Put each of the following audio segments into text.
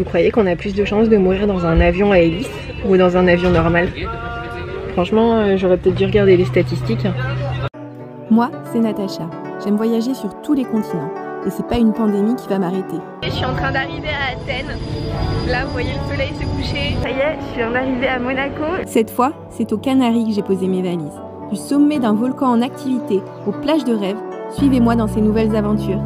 Vous croyez qu'on a plus de chances de mourir dans un avion à hélice ou dans un avion normal? Franchement, j'aurais peut-être dû regarder les statistiques. Moi, c'est Natacha. J'aime voyager sur tous les continents. Et c'est pas une pandémie qui va m'arrêter. Je suis en train d'arriver à Athènes. Là, vous voyez le soleil se coucher. Ça y est, je suis en arrivée à Monaco. Cette fois, c'est aux Canaries que j'ai posé mes valises. Du sommet d'un volcan en activité aux plages de rêve, suivez-moi dans ces nouvelles aventures.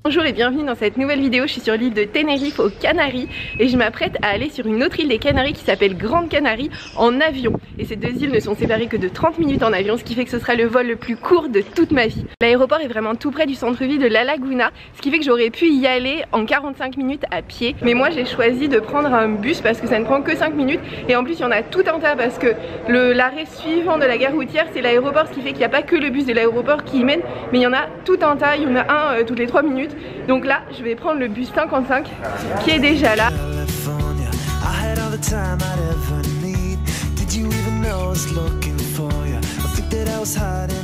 Bonjour et bienvenue dans cette nouvelle vidéo. Je suis sur l'île de Tenerife aux Canaries et je m'apprête à aller sur une autre île des Canaries qui s'appelle Grande Canarie en avion. Et ces deux îles ne sont séparées que de 30 minutes en avion, ce qui fait que ce sera le vol le plus court de toute ma vie. L'aéroport est vraiment tout près du centre-ville de La Laguna, ce qui fait que j'aurais pu y aller en 45 minutes à pied. Mais moi j'ai choisi de prendre un bus parce que ça ne prend que 5 minutes et en plus il y en a tout un tas parce que l'arrêt suivant de la gare routière c'est l'aéroport, ce qui fait qu'il n'y a pas que le bus de l'aéroport qui y mène, mais il y en a tout un tas, il y en a un toutes les 3 minutes. Donc là, je vais prendre le bus 55 qui est déjà là.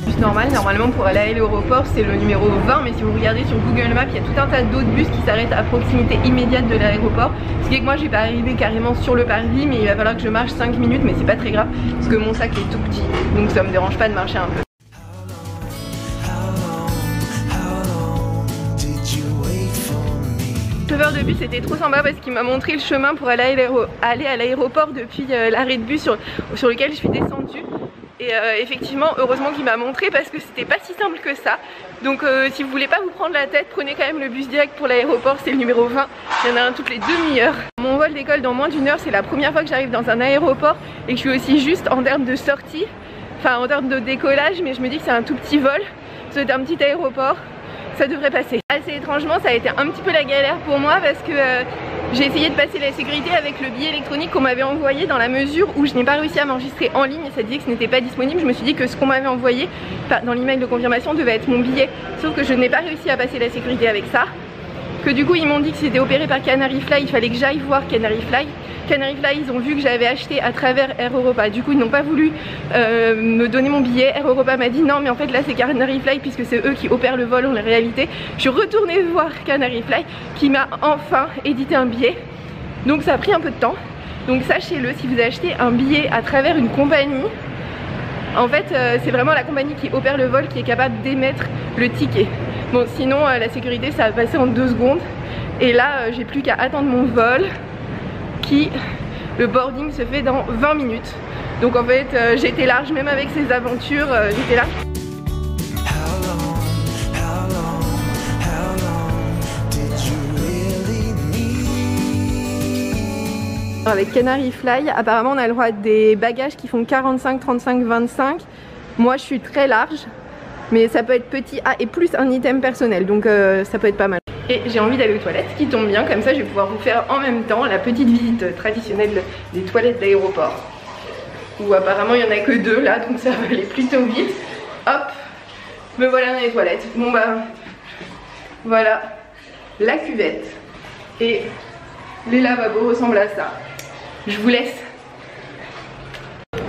Bus normal, normalement pour aller à l'aéroport c'est le numéro 20, mais si vous regardez sur Google Maps, il y a tout un tas d'autres bus qui s'arrêtent à proximité immédiate de l'aéroport. Ce qui est que moi je vais pas arriver carrément sur le parvis, mais il va falloir que je marche 5 minutes, mais c'est pas très grave parce que mon sac est tout petit, donc ça me dérange pas de marcher un peu. Le chauffeur de bus était trop sympa parce qu'il m'a montré le chemin pour aller à l'aéroport depuis l'arrêt de bus sur lequel je suis descendue. Et effectivement, heureusement qu'il m'a montré parce que c'était pas si simple que ça. Donc si vous voulez pas vous prendre la tête, prenez quand même le bus direct pour l'aéroport, c'est le numéro 20. Il y en a un toutes les demi-heures. Mon vol décolle dans moins d'une heure, c'est la première fois que j'arrive dans un aéroport et que je suis aussi juste en termes de sortie, enfin en termes de décollage, mais je me dis que c'est un tout petit vol, c'est un petit aéroport. Ça devrait passer. Assez étrangement, ça a été un petit peu la galère pour moi parce que j'ai essayé de passer la sécurité avec le billet électronique qu'on m'avait envoyé, dans la mesure où je n'ai pas réussi à m'enregistrer en ligne. Ça disait que ce n'était pas disponible. Je me suis dit que ce qu'on m'avait envoyé dans l'email de confirmation devait être mon billet, sauf que je n'ai pas réussi à passer la sécurité avec ça. Que du coup ils m'ont dit que c'était opéré par Canary Fly, il fallait que j'aille voir Canary Fly. Canary Fly, ils ont vu que j'avais acheté à travers Air Europa, du coup ils n'ont pas voulu me donner mon billet. Air Europa m'a dit non mais en fait là c'est Canary Fly puisque c'est eux qui opèrent le vol en réalité. Je suis retournée voir Canary Fly qui m'a enfin édité un billet, donc ça a pris un peu de temps. Donc sachez-le, si vous achetez un billet à travers une compagnie, en fait c'est vraiment la compagnie qui opère le vol qui est capable d'émettre le ticket. Bon sinon la sécurité ça va passer en 2 secondes. Et là j'ai plus qu'à attendre mon vol le boarding se fait dans 20 minutes. Donc en fait j'étais large, même avec ces aventures j'étais là. Avec Canary Fly, apparemment on a le droit à des bagages qui font 45, 35, 25. Moi je suis très large, mais ça peut être petit et plus un item personnel, donc ça peut être pas mal. Et j'ai envie d'aller aux toilettes, ce qui tombe bien, comme ça je vais pouvoir vous faire en même temps la petite visite traditionnelle des toilettes d'aéroport. Où apparemment il n'y en a que 2 là, donc ça va aller plutôt vite. Hop, me voilà dans les toilettes. Bon bah, voilà la cuvette. Et les lavabos ressemblent à ça. Je vous laisse.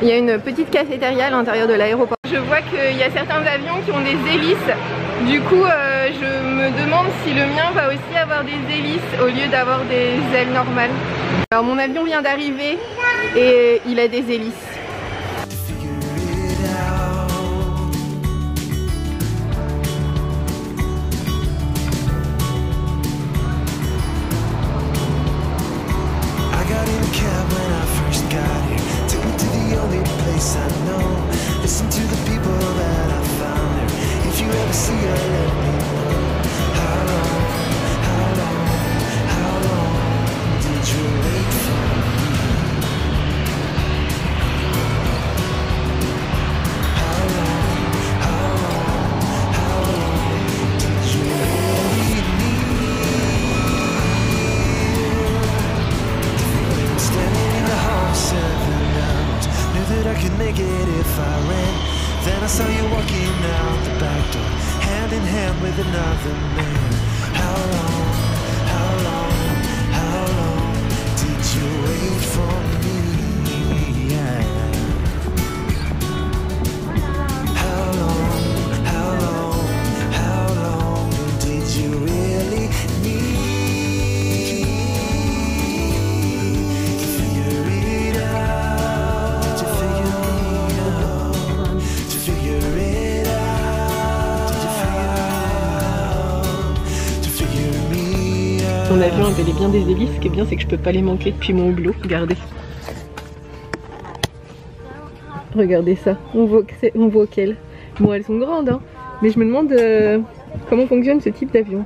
Il y a une petite cafétéria à l'intérieur de l'aéroport. Je vois qu'il y a certains avions qui ont des hélices. Du coup, je me demande si le mien va aussi avoir des hélices au lieu d'avoir des ailes normales. Alors mon avion vient d'arriver et il a des hélices. Then I saw you walking out the back door, hand in hand with another man. How long did you wait for me? Yeah. Mon avion a bel et bien des hélices, ce qui est bien c'est que je peux pas les manquer depuis mon hublot, regardez. Regardez ça, on voit qu'elles. Bon elles sont grandes hein, mais je me demande comment fonctionne ce type d'avion.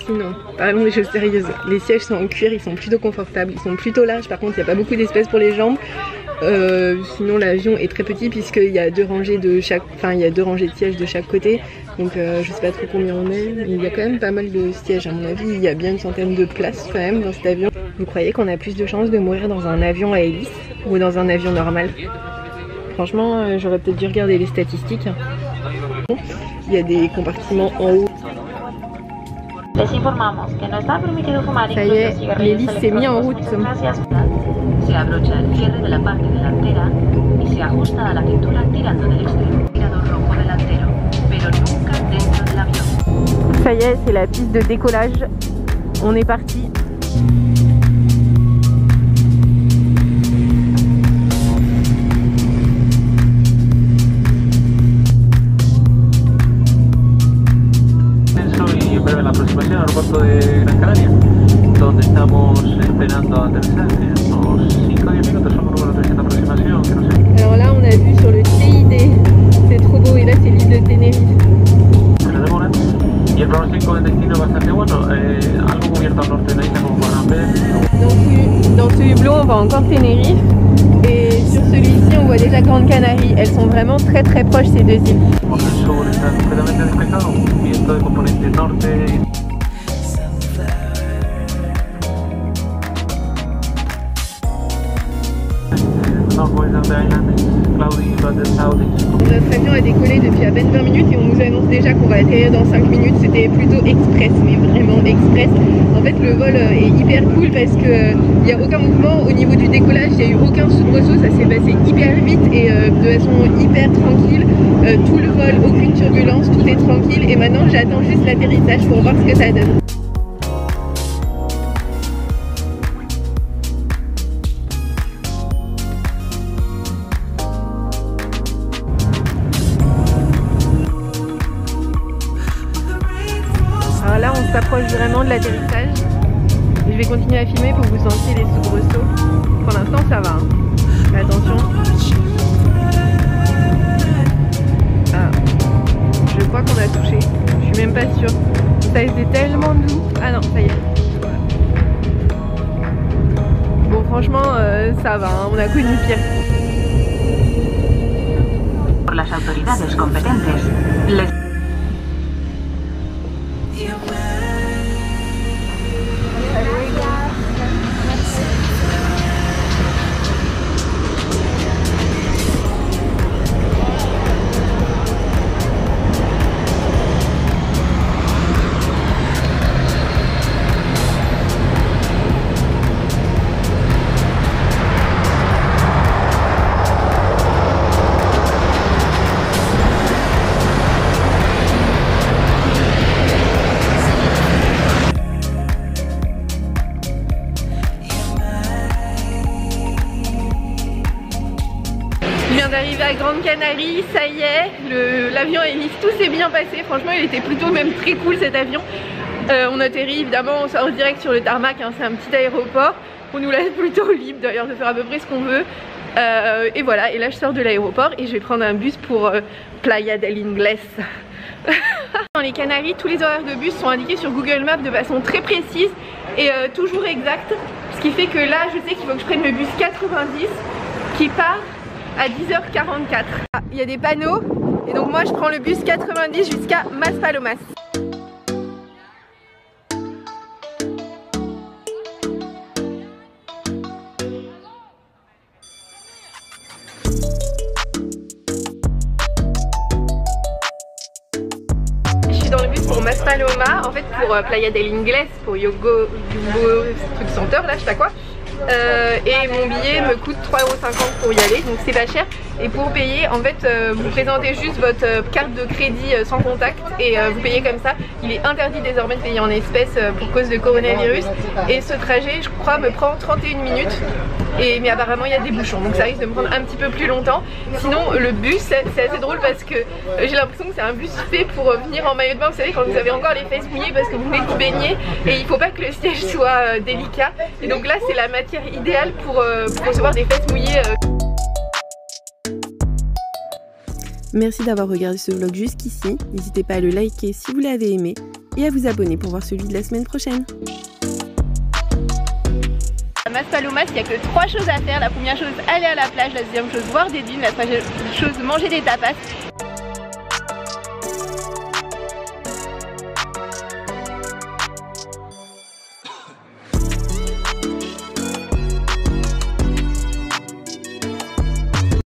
Sinon, parlons des choses sérieuses. Les sièges sont en cuir, ils sont plutôt confortables, ils sont plutôt larges, par contre il n'y a pas beaucoup d'espace pour les jambes. Sinon l'avion est très petit puisqu'il y a deux rangées de chaque, enfin il y a 2 rangées de sièges de chaque côté. Donc je sais pas trop combien on est, mais il y a quand même pas mal de sièges à mon avis, il y a bien une centaine de places quand même dans cet avion. Vous croyez qu'on a plus de chances de mourir dans un avion à hélice ou dans un avion normal? Franchement j'aurais peut-être dû regarder les statistiques. Il y a des compartiments en haut. Ça y est, l'hélice s'est mise en route. Se abrocha el cierre de la parte delantera y se ajusta a la cintura tirando del extremo rojo delantero, pero nunca dentro del avión. Ça y est, c'est la piste de décollage. On est parti. Y en breve la aproximación al aeropuerto de Gran Canaria, donde estamos esperando a aterrizar. Unos 5 o 10 minutos somos número 3 en aproximación, que no sé. Alors là, on a vu sur le CID, c'est trop beau, et là c'est l'île de Tenerife. Se nos demoran. Y el pronóstico de destino es bastante bueno, algo cubierto al norte de la isla como podrán ver. Dans ce hublot, on voit encore Tenerife, et sur celui-ci, on voit déjà Grande Canarie. Elles sont vraiment très très proches ces deux îles. El sur está completamente despejado, viento de componente norte. Notre avion a décollé depuis à peine 20 minutes et on nous annonce déjà qu'on va atterrir dans 5 minutes. C'était plutôt express, mais vraiment express. En fait le vol est hyper cool parce qu'il n'y a aucun mouvement au niveau du décollage, il n'y a eu aucun soubresaut, ça s'est passé hyper vite et de façon hyper tranquille. Tout le vol, aucune turbulence, tout est tranquille et maintenant j'attends juste l'atterrissage pour voir ce que ça donne. Alors là on s'approche vraiment de l'atterrissage. Je vais continuer à filmer pour que vous sentiez les soubresauts. Pour l'instant ça va. Hein. Attention. Ah. Je crois qu'on a touché. Je suis même pas sûre. Ça était tellement doux. Ah non, ça y est. Bon franchement ça va, hein. On a connu pire. Por las autoridades competentes, les D'arriver à Grande Canarie, ça y est, l'avion hélice, tout s'est bien passé, franchement il était plutôt même très cool cet avion. On atterrit évidemment, on sort direct sur le tarmac, hein, c'est un petit aéroport, on nous laisse plutôt libre d'ailleurs de faire à peu près ce qu'on veut. Et voilà, et là je sors de l'aéroport et je vais prendre un bus pour Playa del Ingles. Dans les Canaries, tous les horaires de bus sont indiqués sur Google Maps de façon très précise et toujours exacte, ce qui fait que là je sais qu'il faut que je prenne le bus 90 qui part à 10h44. Il y a des panneaux et donc moi je prends le bus 90 jusqu'à Maspalomas. Je suis dans le bus pour Maspalomas, en fait pour Playa del Ingles, pour Yogo Truc Center là, je sais pas quoi. Et mon billet me coûte 3,50 € pour y aller, donc c'est pas cher. Et pour payer, en fait, vous présentez juste votre carte de crédit sans contact et vous payez comme ça. Il est interdit désormais de payer en espèces pour cause de coronavirus. Et ce trajet, je crois, me prend 31 minutes. mais apparemment il y a des bouchons, donc ça risque de me prendre un petit peu plus longtemps. Sinon le bus c'est assez drôle parce que j'ai l'impression que c'est un bus fait pour venir en maillot de bain, vous savez, quand vous avez encore les fesses mouillées parce que vous venez de vous baigner, et il faut pas que le siège soit délicat, et donc là c'est la matière idéale pour recevoir des fesses mouillées. Merci d'avoir regardé ce vlog jusqu'ici, n'hésitez pas à le liker si vous l'avez aimé et à vous abonner pour voir celui de la semaine prochaine. À Maspalomas, il n'y a que 3 choses à faire. La première chose, aller à la plage. La deuxième chose, voir des dunes. La troisième chose, manger des tapas.